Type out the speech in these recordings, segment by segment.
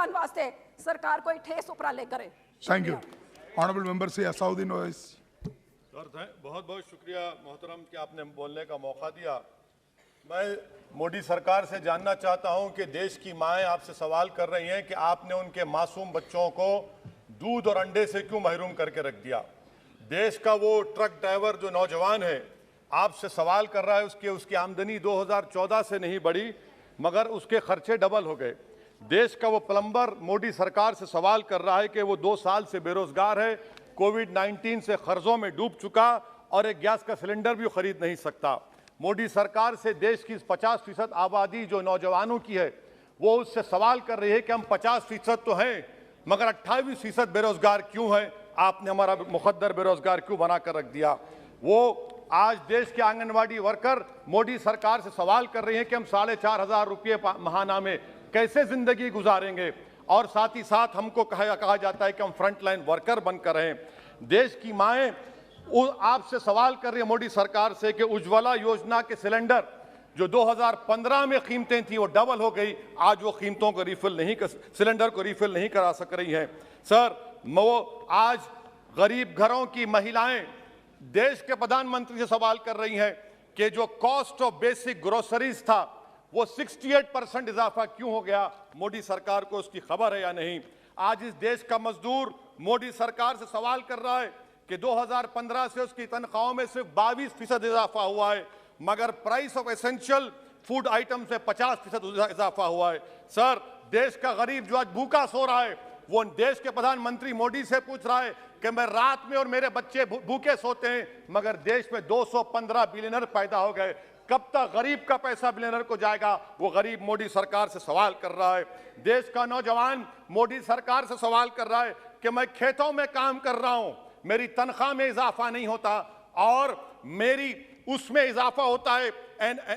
हटाने वास्ते सरकार कोई ठोस उपराले करे। Thank you. ऑनरेबल मेंबर से असाउद्दीन ओवैसी। सर बहुत बहुत शुक्रिया मोहतरम कि आपने बोलने का मौका दिया। मैं मोदी सरकार से जानना चाहता हूं कि देश की माएँ आपसे सवाल कर रही हैं कि आपने उनके मासूम बच्चों को दूध और अंडे से क्यों महरूम करके रख दिया। देश का वो ट्रक ड्राइवर जो नौजवान है आपसे सवाल कर रहा है, उसकी आमदनी 2014 से नहीं बढ़ी मगर उसके खर्चे डबल हो गए। देश का वो प्लम्बर मोदी सरकार से सवाल कर रहा है कि वो 2 साल से बेरोजगार है, कोविड-19 से कर्जों में डूब चुका और एक गैस का सिलेंडर भी खरीद नहीं सकता। मोदी सरकार से देश की 50% आबादी जो नौजवानों की है वो उससे सवाल कर रही है कि हम 50% तो हैं मगर 28% बेरोजगार क्यों हैं, आपने हमारा मुकद्दर बेरोजगार क्यों बनाकर रख दिया। वो आज देश के आंगनवाड़ी वर्कर मोदी सरकार से सवाल कर रहे हैं कि हम 4,500 रुपये महाना में कैसे जिंदगी गुजारेंगे और साथ ही साथ हमको कहा जाता है कि हम फ्रंट लाइन वर्कर बनकर रहें। देश की माएँ आपसे सवाल कर रही है मोदी सरकार से कि उज्ज्वला योजना के सिलेंडर जो 2015 में कीमतें थी वो डबल हो गई, आज वो कीमतों को सिलेंडर को रिफिल नहीं करा सक रही हैं। सर वो आज गरीब घरों की महिलाएं देश के प्रधानमंत्री से सवाल कर रही हैं कि जो कॉस्ट ऑफ बेसिक ग्रोसरीज था वो 68% इजाफा क्यों हो गया, मोदी सरकार को उसकी खबर है या नहीं। आज इस देश का मजदूर मोदी सरकार से सवाल कर रहा है कि 2015 से उसकी तनख्वाहों में सिर्फ 22% इजाफा हुआ है मगर price of essential food item से 50% इजाफा हुआ है। सर देश का गरीब जो आज भूखा सो रहा है वो देश के प्रधानमंत्री मोदी से पूछ रहा है कि मैं रात में और मेरे बच्चे भूखे सोते हैं मगर देश में 215 बिलियनर पैदा हो गए, कब तक गरीब का पैसा बिलियनर को जाएगा, वो गरीब मोदी सरकार से सवाल कर रहा है। देश का नौजवान मोदी सरकार से सवाल कर रहा है कि मैं खेतों में काम कर रहा हूं, मेरी तनख्वाह में इजाफा नहीं होता और मेरी उसमें इजाफा होता है।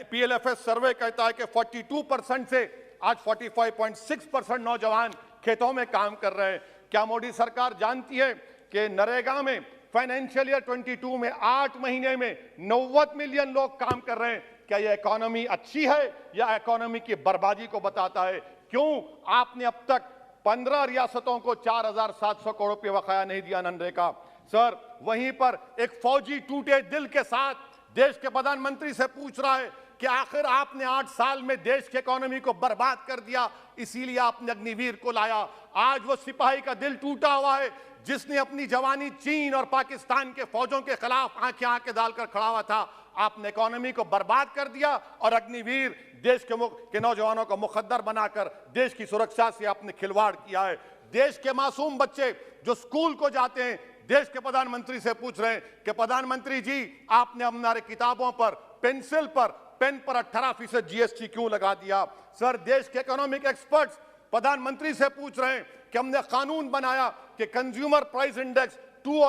PLFS सर्वे कहता है कि 42% से आज 45.6% नौजवान खेतों में काम कर रहे हैं। क्या मोदी सरकार जानती है कि नरेगा में फाइनेंशियल ईयर 22 में 8 महीने में 90 मिलियन लोग काम कर रहे हैं। क्या यह इकोनॉमी अच्छी है या इकोनॉमी की बर्बादी को बताता है? क्यों आपने अब तक 15 रियासतों को 4,700 करोड़ रुपये बकाया नहीं दिया मनरेगा? सर वहीं पर एक फौजी टूटे दिल के साथ देश के प्रधानमंत्री से पूछ रहा है कि आखिर आपने 8 साल में देश की इकोनॉमी को बर्बाद कर दिया, इसीलिए आपने अग्निवीर को लाया। आज वो सिपाही का दिल टूटा हुआ है जिसने अपनी जवानी चीन और पाकिस्तान के फौजों के खिलाफ आंखें डालकर खड़ा हुआ था। आपने इकोनॉमी को बर्बाद कर दिया और अग्निवीर देश के नौजवानों को मुकद्दर बनाकर देश की सुरक्षा से आपने खिलवाड़ किया है। देश के मासूम बच्चे जो स्कूल को जाते हैं देश के प्रधानमंत्री से पूछ रहे हैं कि प्रधानमंत्री जी आपने हमारे किताबों पर पेंसिल पर पेन पर 18% GST क्यों लगा दिया? सर देश के इकोनॉमिक एक्सपर्ट्स प्रधानमंत्री से पूछ रहे हैं कि हमने कानून बनाया कि कंज्यूमर प्राइस इंडेक्स 2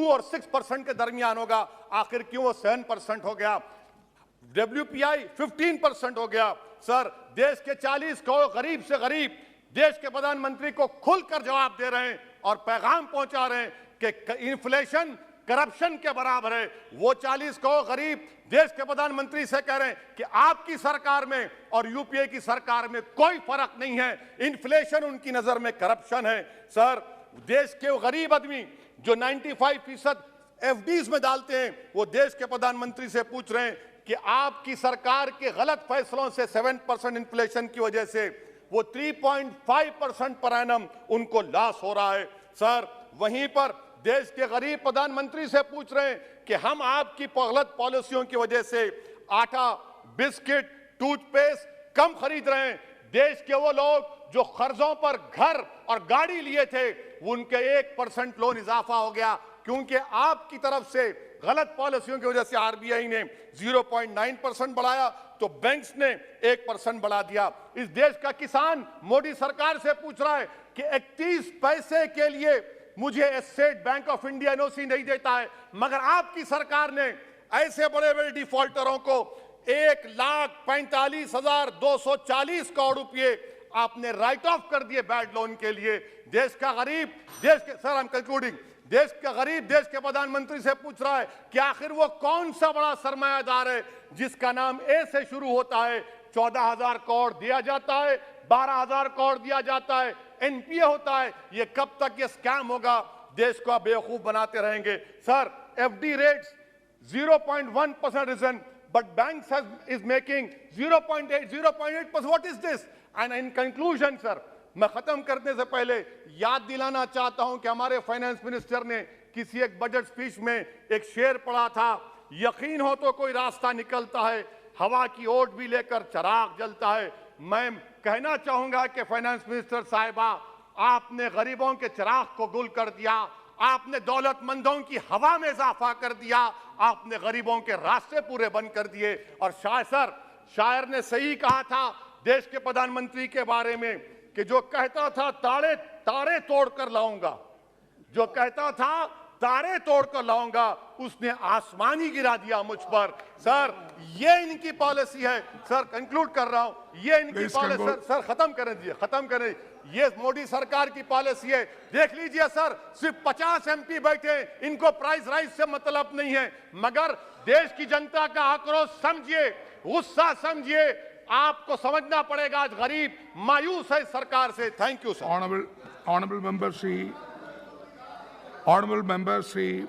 और 6% के दरमियान होगा, आखिर क्यों वो 7% हो गया? WPI 15% हो गया। सर देश के 40 करोड़ गरीब से गरीब देश के प्रधानमंत्री को खुलकर जवाब दे रहे हैं और पैगाम पहुंचा रहे हैं कि इन्फ्लेशन करप्शन के बराबर है। वो 40 करोड़ गरीब देश के प्रधानमंत्री से कह रहे हैं कि आपकी सरकार में और यूपीए की सरकार में कोई फर्क नहीं है, इन्फ्लेशन उनकी नजर में करप्शन है। सर देश के गरीब आदमी जो 95% FDs में डालते हैं वो देश के प्रधानमंत्री से पूछ रहे हैं कि आपकी सरकार के गलत फैसलों से 7% इन्फ्लेशन की वजह से वो 3.5% पर एनम उनको लॉस हो रहा है। सर वहीं पर देश के गरीब प्रधानमंत्री से पूछ रहे हैं कि हम आपकी गलत पॉलिसियों की वजह से आटा, बिस्किट, टूथपेस्ट कम खरीद रहे हैं। देश के वो लोग जो कर्जों पर घर और गाड़ी लिए थे उनके 1% लोन इजाफा हो गया क्योंकि आपकी तरफ से गलत पॉलिसियों की वजह से RBI ने 0.9% बढ़ाया तो बैंक्स ने 1% बढ़ा दिया। इस देश का किसान मोदी सरकार से पूछ रहा है कि 31 पैसे के लिए मुझे state bank of India NOC नहीं देता है, मगर आपकी सरकार ने ऐसे बड़े बड़े डिफॉल्टरों को 1,45,240 करोड़ रुपए आपने राइट ऑफ कर दिए बैड लोन के लिए। देश का गरीब सर आई एम कंक्लूडिंग, देश का गरीब देश के प्रधानमंत्री से पूछ रहा है कि आखिर वो कौन सा बड़ा सरमायादार है जिसका नाम ए से शुरू होता है, 14,000 करोड़ दिया जाता है, 12,000 करोड़ दिया जाता है, एनपीए होता है। ये कब तक ये स्कैम होगा? देश को आप बेवकूफ बनाते रहेंगे। Sir, FD rates 0.1% risen, but banks is making 0.8, 0.8%. What is this? And in conclusion, sir, मैं खत्म करने से पहले याद दिलाना चाहता हूं कि हमारे फाइनेंस मिनिस्टर ने किसी एक बजट स्पीच में एक शेर पढ़ा था, यकीन हो तो कोई रास्ता निकलता है, हवा की ओट भी लेकर चिराग जलता है। मैं कहना चाहूंगा कि फाइनेंस मिनिस्टर साहिबा, आपने गरीबों के चिराग को गुल कर दिया, आपने दौलतमंदों की हवा में इजाफा कर दिया, आपने गरीबों के रास्ते पूरे बंद कर दिए। और शायर ने सही कहा था देश के प्रधानमंत्री के बारे में कि जो कहता था तारे तोड़कर लाऊंगा, जो कहता था तारे तोड़कर लाऊंगा, उसने आसमान ही गिरा दिया मुझ पर। सर, ये इनकी पॉलिसी है। सर, कंक्लूड कर रहा हूं, ये इनकी पॉलिसी। सर, खत्म करें। ये मोदी सरकार की पॉलिसी है। देख लीजिए सर, सिर्फ 50 एमपी बैठे, इनको प्राइस राइज से मतलब नहीं है, मगर देश की जनता का आक्रोश समझिए, गुस्सा समझिए। आपको समझना पड़ेगा, आज गरीब मायूस है सरकार से। Thank you sir. Honorable member Sri